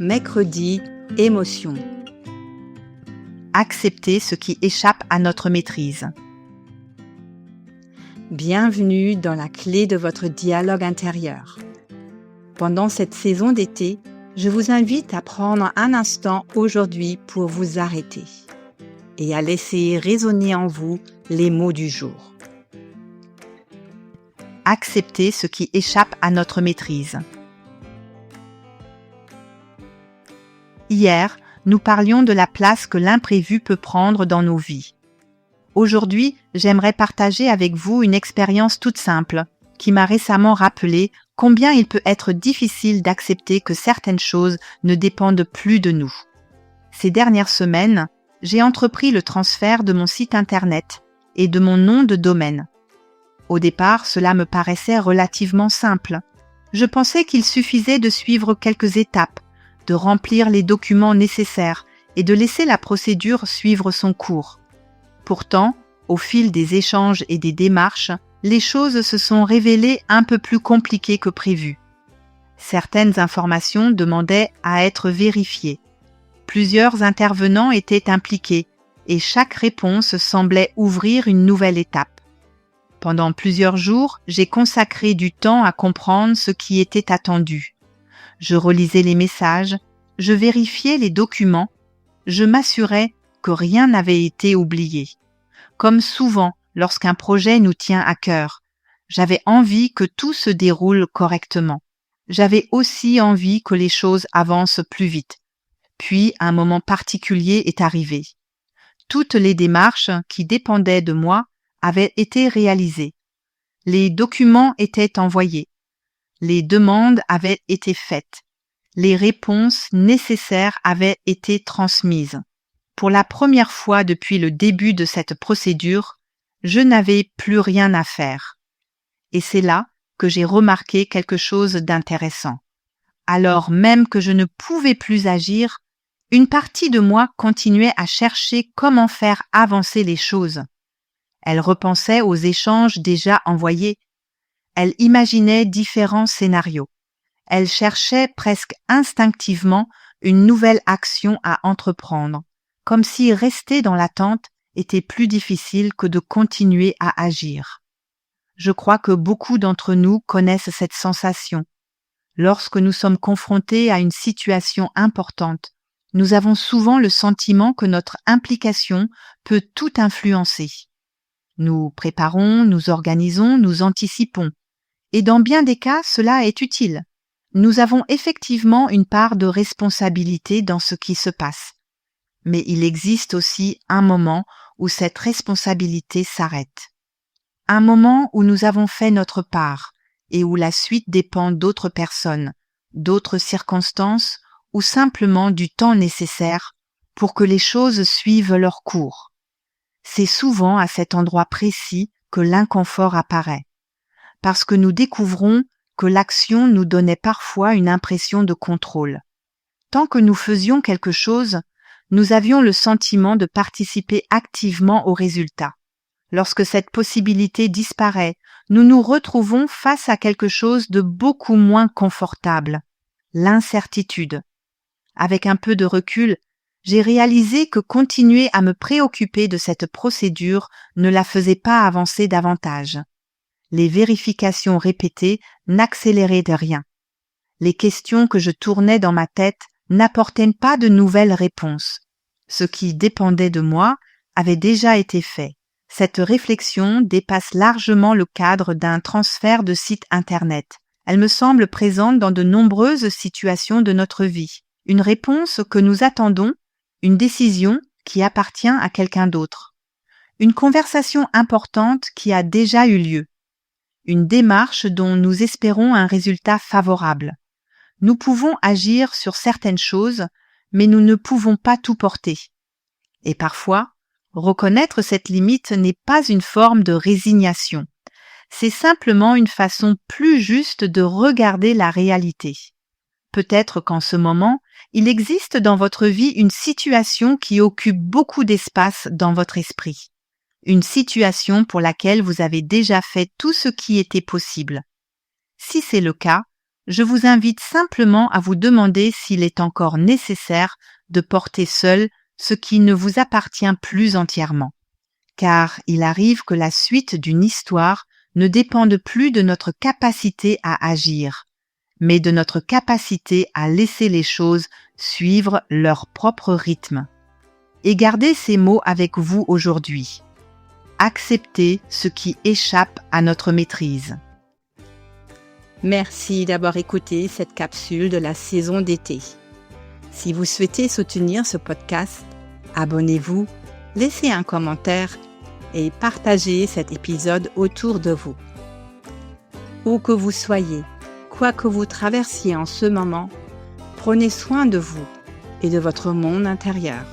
Mercredi, émotion. Accepter ce qui échappe à notre maîtrise. Bienvenue dans la clé de votre dialogue intérieur. Pendant cette saison d'été, je vous invite à prendre un instant aujourd'hui pour vous arrêter et à laisser résonner en vous les mots du jour. Accepter ce qui échappe à notre maîtrise. Hier, nous parlions de la place que l'imprévu peut prendre dans nos vies. Aujourd'hui, j'aimerais partager avec vous une expérience toute simple qui m'a récemment rappelé combien il peut être difficile d'accepter que certaines choses ne dépendent plus de nous. Ces dernières semaines, j'ai entrepris le transfert de mon site internet et de mon nom de domaine. Au départ, cela me paraissait relativement simple. Je pensais qu'il suffisait de suivre quelques étapes, de remplir les documents nécessaires et de laisser la procédure suivre son cours. Pourtant, au fil des échanges et des démarches, les choses se sont révélées un peu plus compliquées que prévu. Certaines informations demandaient à être vérifiées. Plusieurs intervenants étaient impliqués et chaque réponse semblait ouvrir une nouvelle étape. Pendant plusieurs jours, j'ai consacré du temps à comprendre ce qui était attendu. Je relisais les messages, je vérifiais les documents, je m'assurais que rien n'avait été oublié. Comme souvent lorsqu'un projet nous tient à cœur, j'avais envie que tout se déroule correctement. J'avais aussi envie que les choses avancent plus vite. Puis un moment particulier est arrivé. Toutes les démarches qui dépendaient de moi avaient été réalisées. Les documents étaient envoyés. Les demandes avaient été faites. Les réponses nécessaires avaient été transmises. Pour la première fois depuis le début de cette procédure, je n'avais plus rien à faire. Et c'est là que j'ai remarqué quelque chose d'intéressant. Alors même que je ne pouvais plus agir, une partie de moi continuait à chercher comment faire avancer les choses. Elle repensait aux échanges déjà envoyés. Elle imaginait différents scénarios. Elle cherchait presque instinctivement une nouvelle action à entreprendre, comme si rester dans l'attente était plus difficile que de continuer à agir. Je crois que beaucoup d'entre nous connaissent cette sensation. Lorsque nous sommes confrontés à une situation importante, nous avons souvent le sentiment que notre implication peut tout influencer. Nous préparons, nous organisons, nous anticipons. Et dans bien des cas, cela est utile. Nous avons effectivement une part de responsabilité dans ce qui se passe. Mais il existe aussi un moment où cette responsabilité s'arrête. Un moment où nous avons fait notre part et où la suite dépend d'autres personnes, d'autres circonstances ou simplement du temps nécessaire pour que les choses suivent leur cours. C'est souvent à cet endroit précis que l'inconfort apparaît, parce que nous découvrons que l'action nous donnait parfois une impression de contrôle. Tant que nous faisions quelque chose, nous avions le sentiment de participer activement au résultat. Lorsque cette possibilité disparaît, nous nous retrouvons face à quelque chose de beaucoup moins confortable, l'incertitude. Avec un peu de recul, j'ai réalisé que continuer à me préoccuper de cette procédure ne la faisait pas avancer davantage. Les vérifications répétées n'accéléraient de rien. Les questions que je tournais dans ma tête n'apportaient pas de nouvelles réponses. Ce qui dépendait de moi avait déjà été fait. Cette réflexion dépasse largement le cadre d'un transfert de site internet. Elle me semble présente dans de nombreuses situations de notre vie. Une réponse que nous attendons, une décision qui appartient à quelqu'un d'autre. Une conversation importante qui a déjà eu lieu. Une démarche dont nous espérons un résultat favorable. Nous pouvons agir sur certaines choses, mais nous ne pouvons pas tout porter. Et parfois, reconnaître cette limite n'est pas une forme de résignation. C'est simplement une façon plus juste de regarder la réalité. Peut-être qu'en ce moment, il existe dans votre vie une situation qui occupe beaucoup d'espace dans votre esprit. Une situation pour laquelle vous avez déjà fait tout ce qui était possible. Si c'est le cas, je vous invite simplement à vous demander s'il est encore nécessaire de porter seul ce qui ne vous appartient plus entièrement. Car il arrive que la suite d'une histoire ne dépende plus de notre capacité à agir, mais de notre capacité à laisser les choses suivre leur propre rythme. Et gardez ces mots avec vous aujourd'hui. Acceptez ce qui échappe à notre maîtrise. Merci d'avoir écouté cette capsule de la saison d'été. Si vous souhaitez soutenir ce podcast, abonnez-vous, laissez un commentaire et partagez cet épisode autour de vous. Où que vous soyez, quoi que vous traversiez en ce moment, prenez soin de vous et de votre monde intérieur.